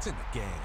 It's in the game.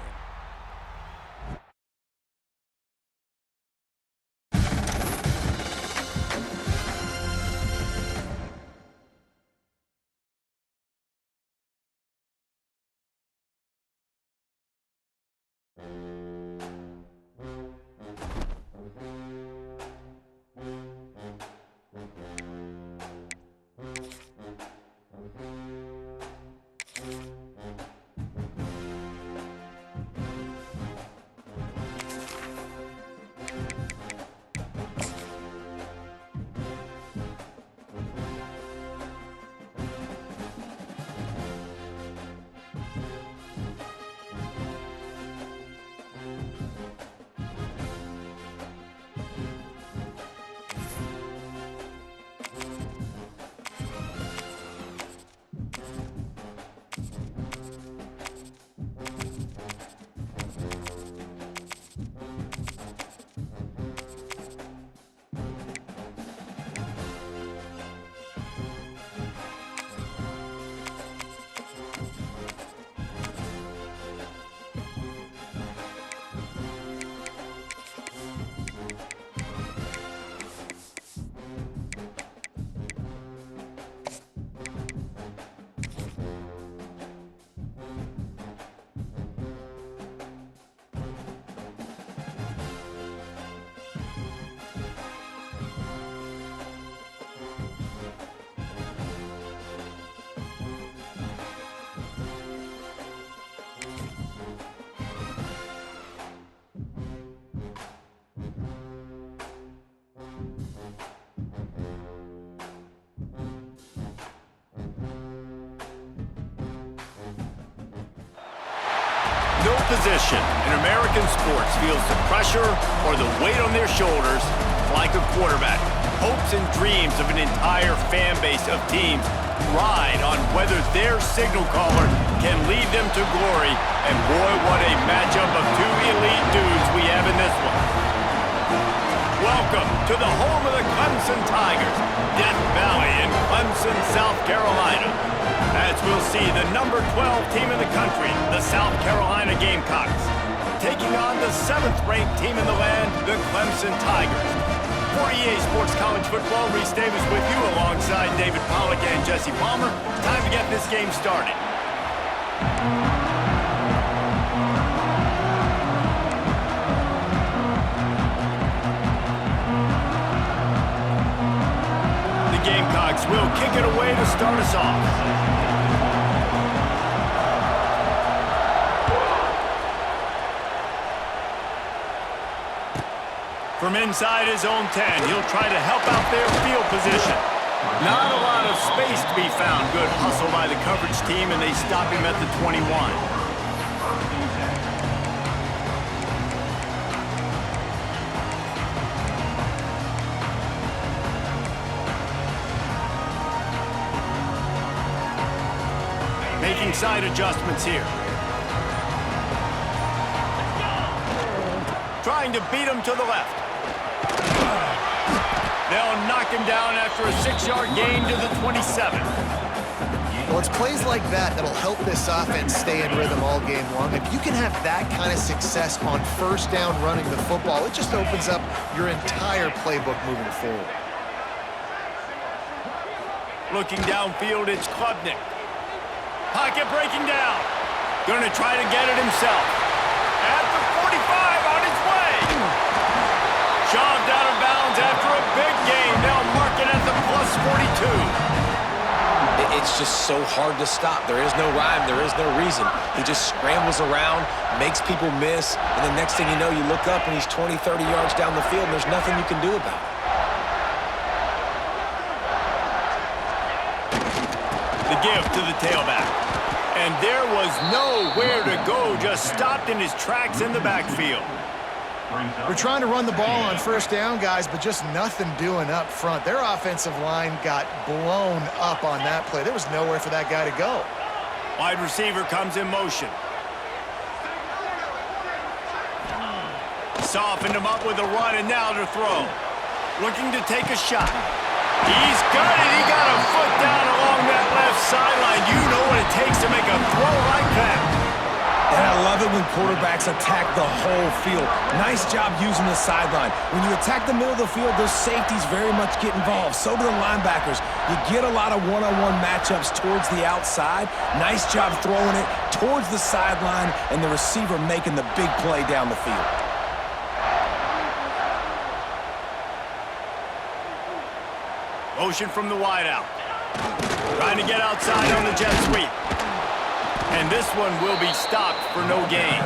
No position in American sports feels the pressure or the weight on their shoulders like a quarterback. Hopes and dreams of an entire fan base of teams ride on whether their signal caller can lead them to glory. And boy, what a matchup of two elite dudes we have in this one. Welcome to the home of the Clemson Tigers, Death Valley in Clemson, South Carolina. As we'll see the number 12 team in the country, the South Carolina Gamecocks, taking on the 7th-ranked team in the land, the Clemson Tigers. For EA Sports College Football, Reese Davis with you alongside David Pollack and Jesse Palmer. Time to get this game started. The Gamecocks will kick it away to start us off. From inside his own 10, he'll try to help out their field position. Not a lot of space to be found. Good hustle by the coverage team, and they stop him at the 21. Making side adjustments here. Trying to beat him to the left. They'll knock him down after a 6-yard gain to the 27. Well, it's plays like that that'll help this offense stay in rhythm all game long. If you can have that kind of success on first down running the football, it just opens up your entire playbook moving forward. Looking downfield, it's Klubnik. Pocket breaking down. Going to try to get it himself. At the 45 on his way. Shoved out of bounds after a big gain. They'll mark it at the plus 42. It's just so hard to stop. There is no rhyme. There is no reason. He just scrambles around, makes people miss, and the next thing you know, you look up and he's 20, 30 yards down the field, and there's nothing you can do about it. The give to the tailback. And there was nowhere to go, just stopped in his tracks in the backfield. We're trying to run the ball on first down, guys, but just nothing doing up front. Their offensive line got blown up on that play. There was nowhere for that guy to go. Wide receiver comes in motion. Softened him up with a run, and now to throw. Looking to take a shot. He's got it. He got a foot down along that left sideline. You know what it takes to make a throw like that. And I love love it when quarterbacks attack the whole field. Nice job using the sideline. When you attack the middle of the field, those safeties very much get involved. So do the linebackers. You get a lot of one-on-one matchups towards the outside. Nice job throwing it towards the sideline and the receiver making the big play down the field. Motion from the wideout. Trying to get outside on the jet sweep. And this one will be stopped for no gain.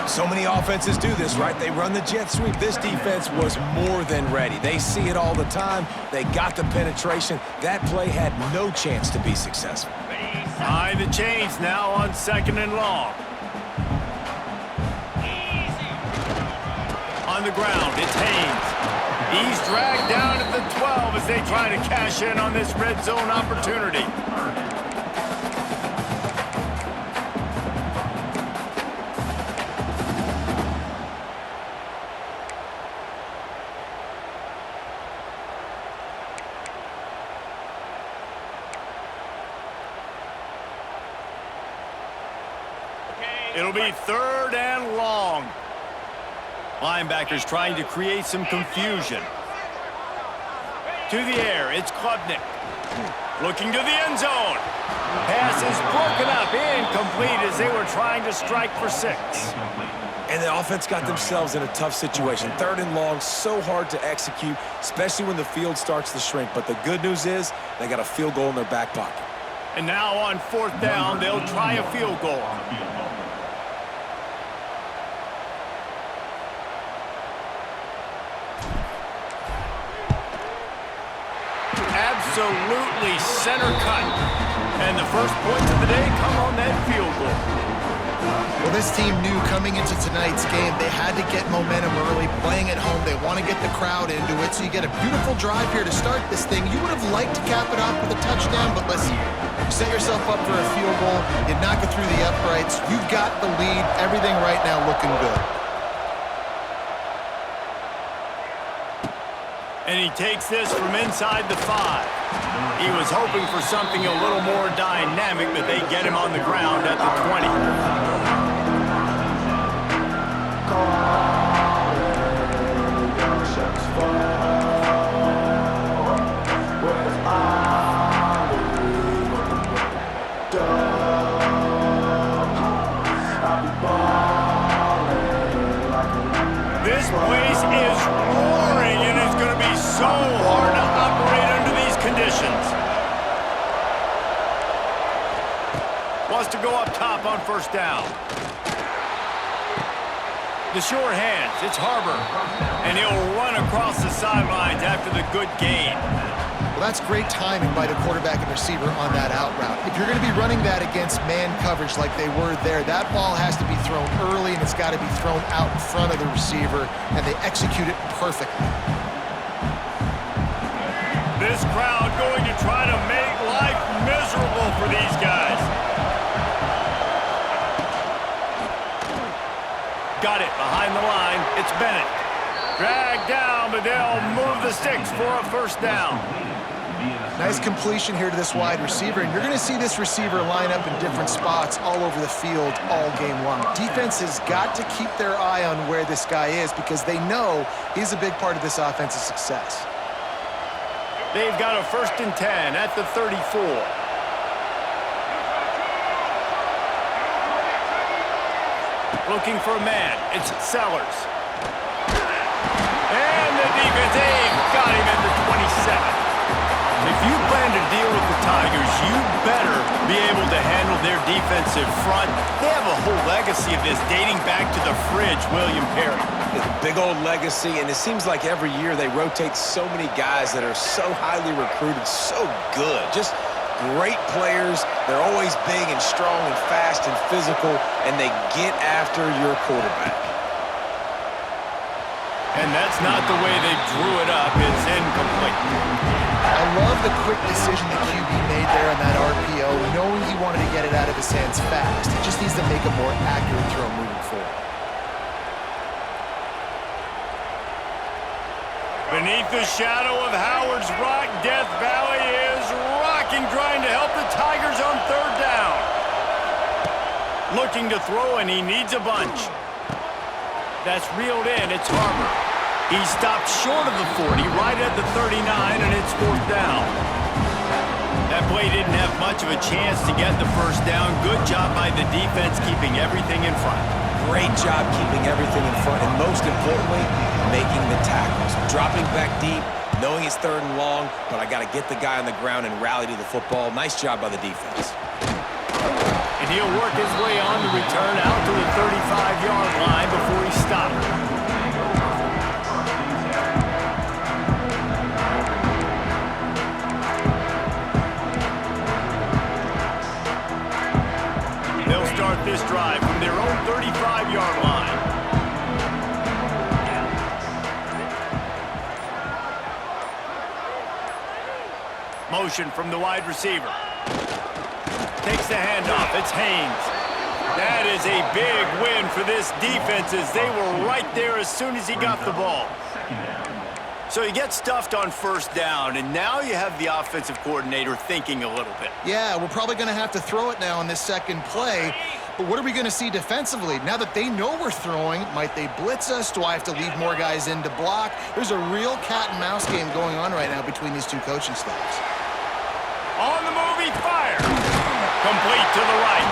So many offenses do this, right? They run the jet sweep. This defense was more than ready. They see it all the time. They got the penetration. That play had no chance to be successful. Behind the chains now on 2nd and long. On the ground, it's Haynes. He's dragged down at the 12 as they try to cash in on this red zone opportunity. It'll be 3rd and long. Linebackers trying to create some confusion. To the air, it's Klubnik. Looking to the end zone. Pass is broken up, incomplete as they were trying to strike for 6. And the offense got themselves in a tough situation. 3rd and long, so hard to execute, especially when the field starts to shrink. But the good news is they got a field goal in their back pocket. And now on 4th down, they'll try a field goal. Absolutely center cut. And the first points of the day come on that field goal. Well, this team knew coming into tonight's game they had to get momentum early, playing at home. They want to get the crowd into it, so you get a beautiful drive here to start this thing. You would have liked to cap it off with a touchdown, but listen, you set yourself up for a field goal, you knock it through the uprights, you've got the lead, everything right now looking good. And he takes this from inside the 5. He was hoping for something a little more dynamic, but they get him on the ground at the 20. This place is roaring, and it's going to be so hard to operate under these conditions. Wants to go up top on 1st down. The short hands, it's Harbor. And he'll run across the sidelines after the good gain. Well, that's great timing by the quarterback and receiver on that out route. If you're going to be running that against man coverage like they were there, that ball has to be thrown early and it's got to be thrown out in front of the receiver, and they execute it perfectly. This crowd going to try to make life miserable for these guys. Got it behind the line. It's Bennett. Dragged down, but they'll move the sticks for a 1st down. Nice completion here to this wide receiver, and you're going to see this receiver line up in different spots all over the field all game long. Defense has got to keep their eye on where this guy is because they know he's a big part of this offense's success. They've got a 1st and 10 at the 34. Looking for a man. It's Sellers. And the defense, they've got him at the 27. If you plan to deal with the Tigers, you better be able to handle their defensive front. They have a whole legacy of this dating back to the fridge, William Perry. Big old legacy, and it seems like every year they rotate so many guys that are so highly recruited, so good. Just great players. They're always big and strong and fast and physical, and they get after your quarterback. And that's not the way they drew it up. It's incomplete. I love the quick decision the QB made there on that RPO, knowing he wanted to get it out of his hands fast. He just needs to make a more accurate throw moving forward. Beneath the shadow of Howard's Rock, Death Valley is rocking, trying to help the Tigers on 3rd down. Looking to throw, and he needs a bunch. That's reeled in. It's Harbor. He stopped short of the 40, right at the 39, and it's 4th down. That play didn't have much of a chance to get the first down. Good job by the defense keeping everything in front. Great job keeping everything in front, and most importantly, making the tackles. Dropping back deep, knowing it's 3rd and long, but I got to get the guy on the ground and rally to the football. Nice job by the defense. And he'll work his way on the return out to the 35-yard line before he stopped. They'll start this drive from their own 35-yard line. Motion from the wide receiver. Takes the handoff. It's Haynes. That is a big win for this defense as they were right there as soon as he got the ball. So you get stuffed on 1st down, and now you have the offensive coordinator thinking a little bit. Yeah, we're probably going to have to throw it now in this second play. But what are we going to see defensively? Now that they know we're throwing, might they blitz us? Do I have to leave more guys in to block? There's a real cat and mouse game going on right now between these two coaching staffs. On the move, he fires. Complete to the right.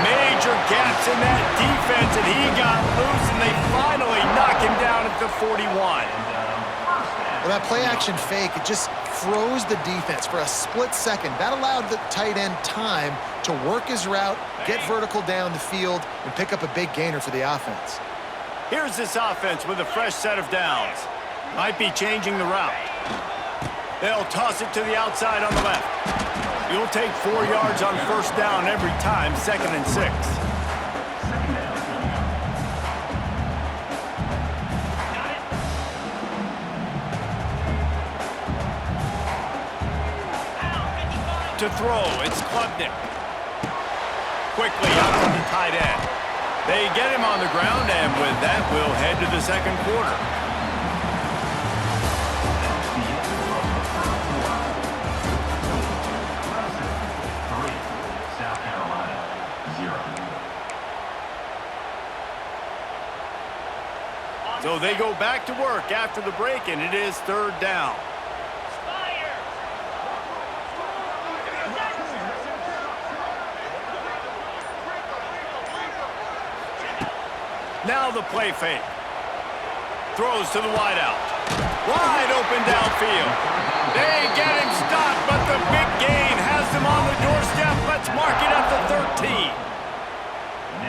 Major gaps in that defense, and he got loose, and they finally knock him down at the 41. Well, that play-action fake, it just froze the defense for a split second. That allowed the tight end time to work his route, get vertical down the field, and pick up a big gainer for the offense. Here's this offense with a fresh set of downs. Might be changing the route. They'll toss it to the outside on the left. You'll take 4 yards on 1st down every time, 2nd and 6. To throw, it's Klubnik. Quickly out to the tight end. They get him on the ground, and with that, we'll head to the 2nd quarter. So they go back to work after the break, and it is 3rd down. Now the play fake. Throws to the wideout. Wide open downfield. They get him stopped, but the big gain has them on the doorstep. Let's mark it at the 13.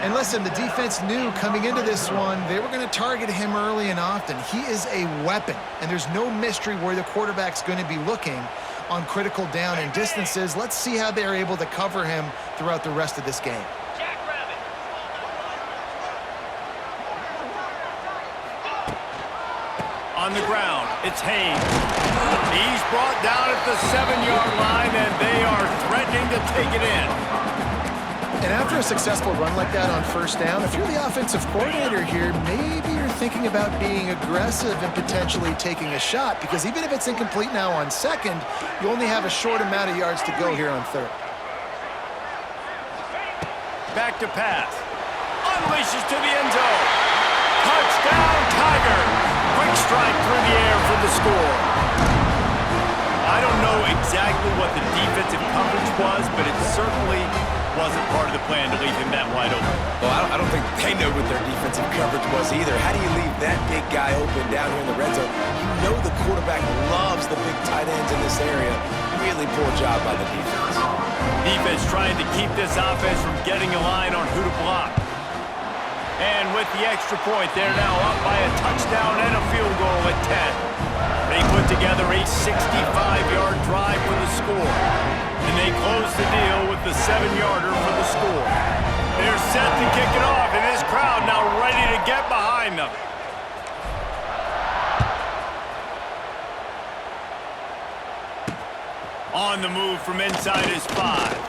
And listen, the defense knew coming into this one, they were going to target him early and often. He is a weapon, and there's no mystery where the quarterback's going to be looking on critical down and distances. Let's see how they're able to cover him throughout the rest of this game. On the ground, it's Haynes. He's brought down at the 7-yard line, and they are threatening to take it in. And after a successful run like that on 1st down, if you're the offensive coordinator here, maybe you're thinking about being aggressive and potentially taking a shot, because even if it's incomplete now on 2nd, you only have a short amount of yards to go here on 3rd. Back to pass. Unleashes to the end zone. Touchdown, Tigers. Quick strike through the air for the score. I don't know exactly what the defensive coverage was, but it certainly wasn't part of the plan to leave him that wide open. Well, I don't think they know what their defensive coverage was either. How do you leave that big guy open down here in the red zone? You know the quarterback loves the big tight ends in this area. Really poor job by the defense. Defense trying to keep this offense from getting a line on who to block. And with the extra point, they're now up by a touchdown and a field goal at 10. They put together a 65-yard drive for the score. And they close the deal with the 7-yarder for the score. They're set to kick it off, and this crowd now ready to get behind them. On the move from inside his 5.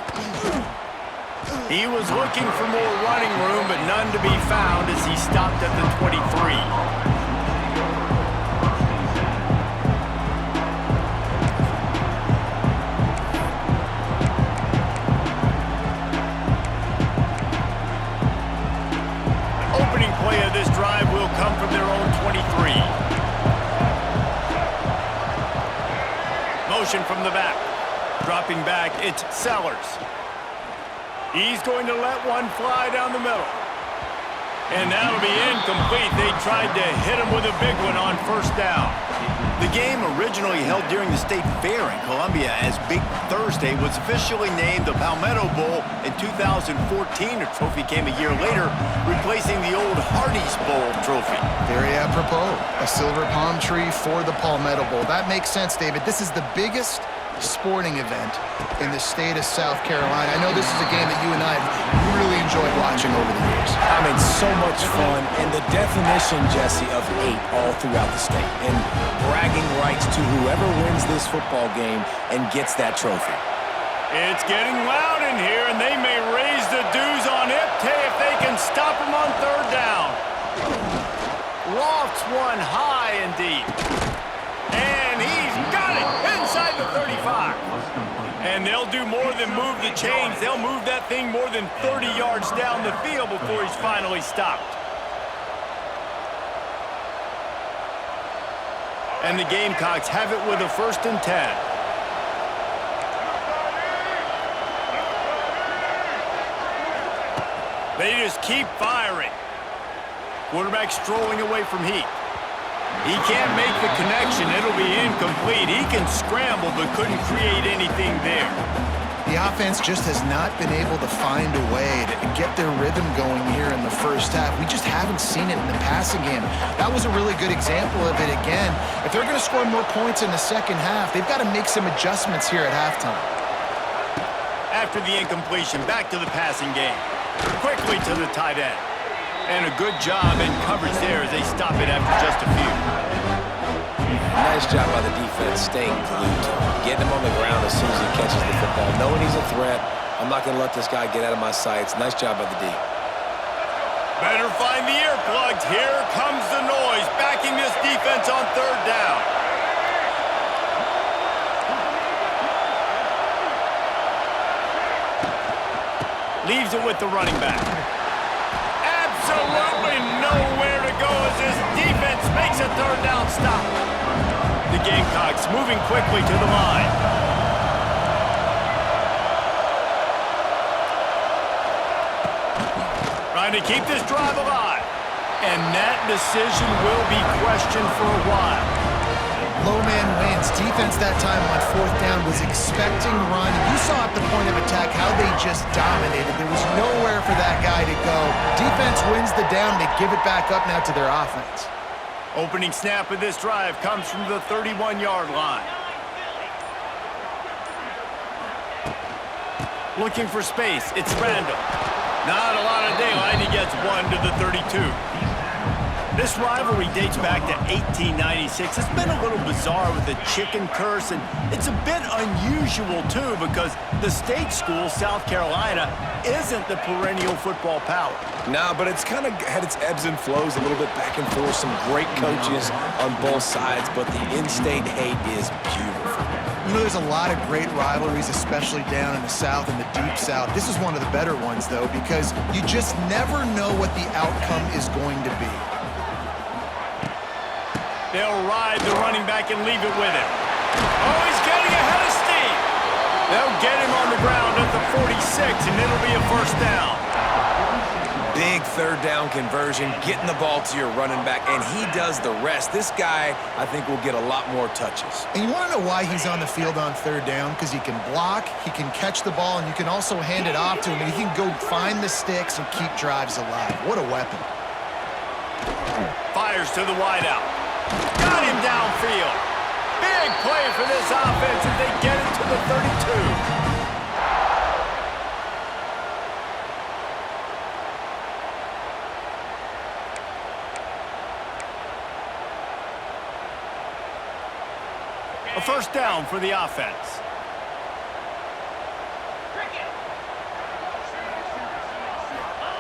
He was looking for more running room, but none to be found as he stopped at the 23. motion from the back. Dropping back, it's Sellers. He's going to let one fly down the middle. And that'll be incomplete. They tried to hit him with a big one on first down. The game, originally held during the State Fair in Columbia as Big Thursday, was officially named the Palmetto Bowl in 2014. The trophy came a year later, replacing the old Hardee's Bowl trophy. Very apropos. A silver palm tree for the Palmetto Bowl. That makes sense, David. This is the biggest sporting event in the state of South Carolina. I know this is a game that you and I have really enjoyed watching over the years. I mean, so much fun, and the definition, Jesse, of hate all throughout the state, and bragging rights to whoever wins this football game and gets that trophy. It's getting loud in here, and they may raise the dues on Ipte if they can stop him on third down. Lofts one high and deep. And he's got it inside the 35. And they'll do more than move the chains. They'll move that thing more than 30 yards down the field before he's finally stopped. And the Gamecocks have it with a 1st and 10. They just keep firing. Quarterback strolling away from Heath. He can't make the connection. It'll be incomplete. He can scramble, but couldn't create anything there. The offense just has not been able to find a way to get their rhythm going here in the first half. We just haven't seen it in the passing game. That was a really good example of it again. If they're going to score more points in the second half, they've got to make some adjustments here at halftime. After the incompletion, back to the passing game. Quickly to the tight end. And a good job in coverage there as they stop it after just a few. Nice job by the defense staying glued to him, getting him on the ground as soon as he catches the football. Knowing he's a threat, I'm not going to let this guy get out of my sights. Nice job by the D. Better find the earplugs. Here comes the noise, backing this defense on third down. Leaves it with the running back. Absolutely nowhere to go as this defense makes a third down stop. The Gamecocks moving quickly to the line. Trying to keep this drive alive. And that decision will be questioned for a while. Low man wins. Defense that time on 4th down was expecting run. You saw at the point of attack how they just dominated. There was nowhere for that guy to go. Defense wins the down. They give it back up now to their offense. Opening snap of this drive comes from the 31-yard line. Looking for space. It's Randall. Not a lot of daylight. He gets one to the 32. This rivalry dates back to 1896. It's been a little bizarre with the chicken curse, and it's a bit unusual, too, because the state school, South Carolina, isn't the perennial football power. Nah, but it's kind of had its ebbs and flows a little bit back and forth. Some great coaches on both sides, but the in-state hate is beautiful. You know, there's a lot of great rivalries, especially down in the South and the Deep South. This is one of the better ones, though, because you just never know what the outcome is going to be. They'll ride the running back and leave it with him. Oh, he's getting ahead of steam. They'll get him on the ground at the 46, and it'll be a 1st down. Big third down conversion, getting the ball to your running back, and he does the rest. This guy, I think, will get a lot more touches. And you want to know why he's on the field on 3rd down? Because he can block, he can catch the ball, and you can also hand it off to him, and he can go find the sticks and keep drives alive. What a weapon. Fires to the wideout. Got him downfield. Big play for this offense as they get it to the 32. A 1st down for the offense.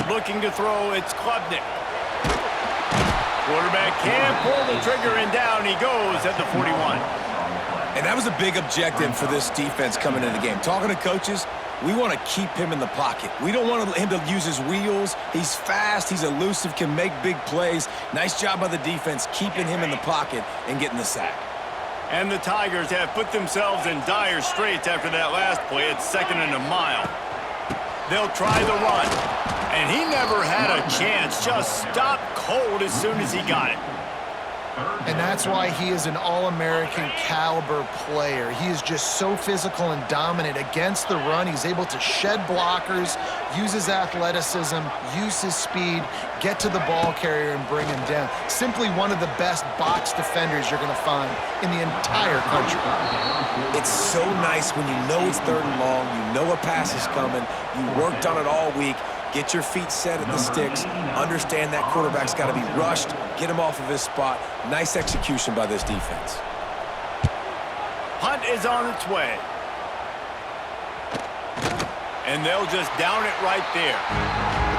Looking to throw, it's Klubnik. Quarterback can't pull the trigger, and down he goes at the 41. And that was a big objective for this defense coming into the game. Talking to coaches, we want to keep him in the pocket. We don't want him to use his wheels. He's fast, he's elusive, can make big plays. Nice job by the defense keeping him in the pocket and getting the sack. And the Tigers have put themselves in dire straits after that last play. It's 2nd and a mile. They'll try the run. And he never had a chance. Just stopped cold as soon as he got it. And that's why he is an All-American caliber player. He is just so physical and dominant against the run. He's able to shed blockers, use his athleticism, use his speed, get to the ball carrier and bring him down. Simply one of the best box defenders you're going to find in the entire country. It's so nice when you know it's 3rd and long, you know a pass is coming, you worked on it all week. Get your feet set at the sticks. Understand that quarterback's got to be rushed. Get him off of his spot. Nice execution by this defense. Punt is on its way. And they'll just down it right there.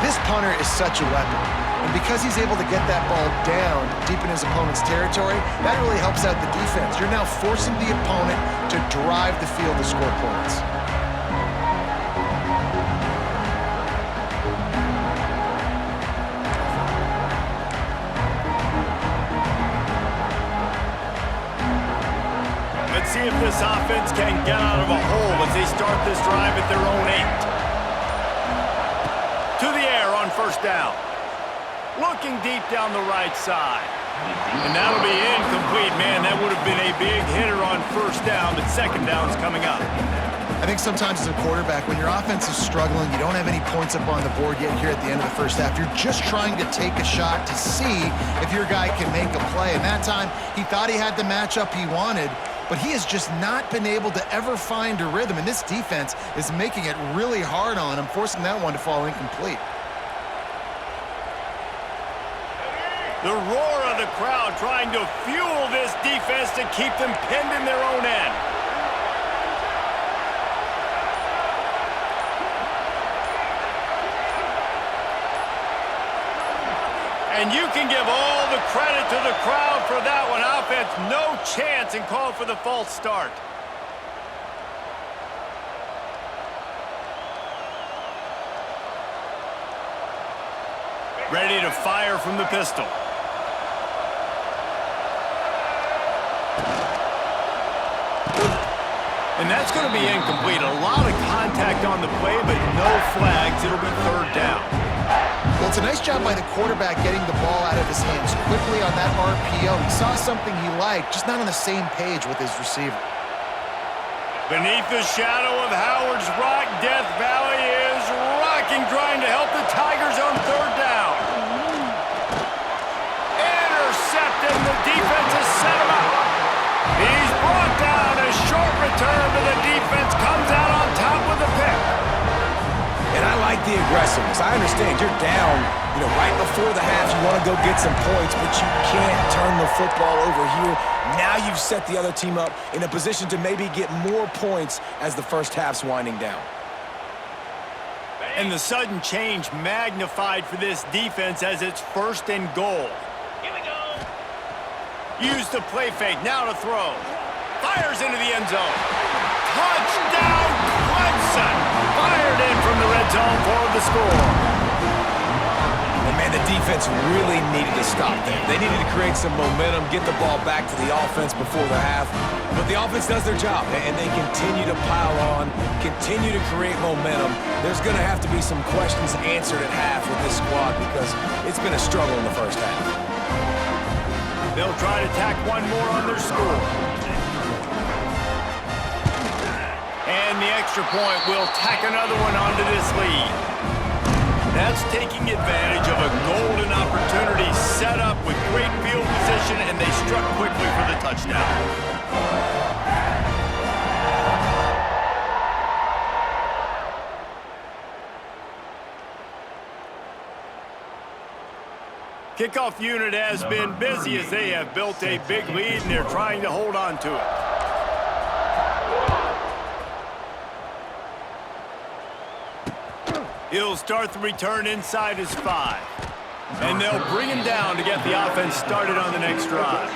This punter is such a weapon. And because he's able to get that ball down deep in his opponent's territory, that really helps out the defense. You're now forcing the opponent to drive the field to score points. Let's see if this offense can get out of a hole as they start this drive at their own 8. To the air on 1st down. Looking deep down the right side. And that'll be incomplete. Man, that would have been a big hitter on 1st down, but 2nd down's coming up. I think sometimes as a quarterback, when your offense is struggling, you don't have any points up on the board yet here at the end of the 1st half. You're just trying to take a shot to see if your guy can make a play. And that time, he thought he had the matchup he wanted, but he has just not been able to ever find a rhythm. And this defense is making it really hard on him, forcing that one to fall incomplete. The roar of the crowd trying to fuel this defense to keep them pinned in their own end. And you can give all the credit to the crowd for that one. Offense, no chance, and call for the false start. Ready to fire from the pistol. And that's going to be incomplete. A lot of contact on the play, but no flags. It'll be 3rd down. Well, it's a nice job by the quarterback getting the ball out of his hands quickly on that RPO. He saw something he liked, just not on the same page with his receiver. Beneath the shadow of Howard's Rock, Death Valley is rocking, trying to help the Tigers on 3rd down. Intercepted, the defense has set him up. He's brought down. A short return to the defense, comes out on top with the pick. And I like the aggressiveness. I understand you're down, right before the half. You want to go get some points, but you can't turn the football over here. Now you've set the other team up in a position to maybe get more points as the 1st half's winding down. And the sudden change magnified for this defense as it's 1st and goal. Here we go. Use the play fake, now to throw. Fires into the end zone. Touchdown, Clemson! Fired in from the red zone for the score. And man, the defense really needed to stop there. They needed to create some momentum, get the ball back to the offense before the half. But the offense does their job, and they continue to pile on, continue to create momentum. There's going to have to be some questions answered at half with this squad because it's been a struggle in the 1st half. They'll try to tack one more on their score. And the extra point will tack another one onto this lead. That's taking advantage of a golden opportunity set up with great field position, and they struck quickly for the touchdown. Kickoff unit has been busy as they have built a big lead, and they're trying to hold on to it. He'll start the return inside his 5. And they'll bring him down to get the offense started on the next drive.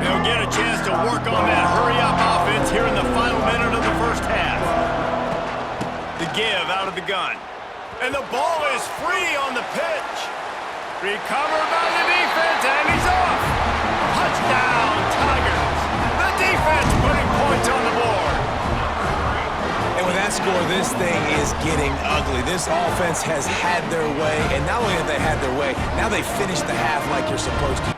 They'll get a chance out of the gun. And the ball is free on the pitch. Recovered by the defense, and he's off. Touchdown, Tigers. The defense putting points on the board. And with that score, this thing is getting ugly. This offense has had their way, and not only have they had their way, now they finished the half like you're supposed to.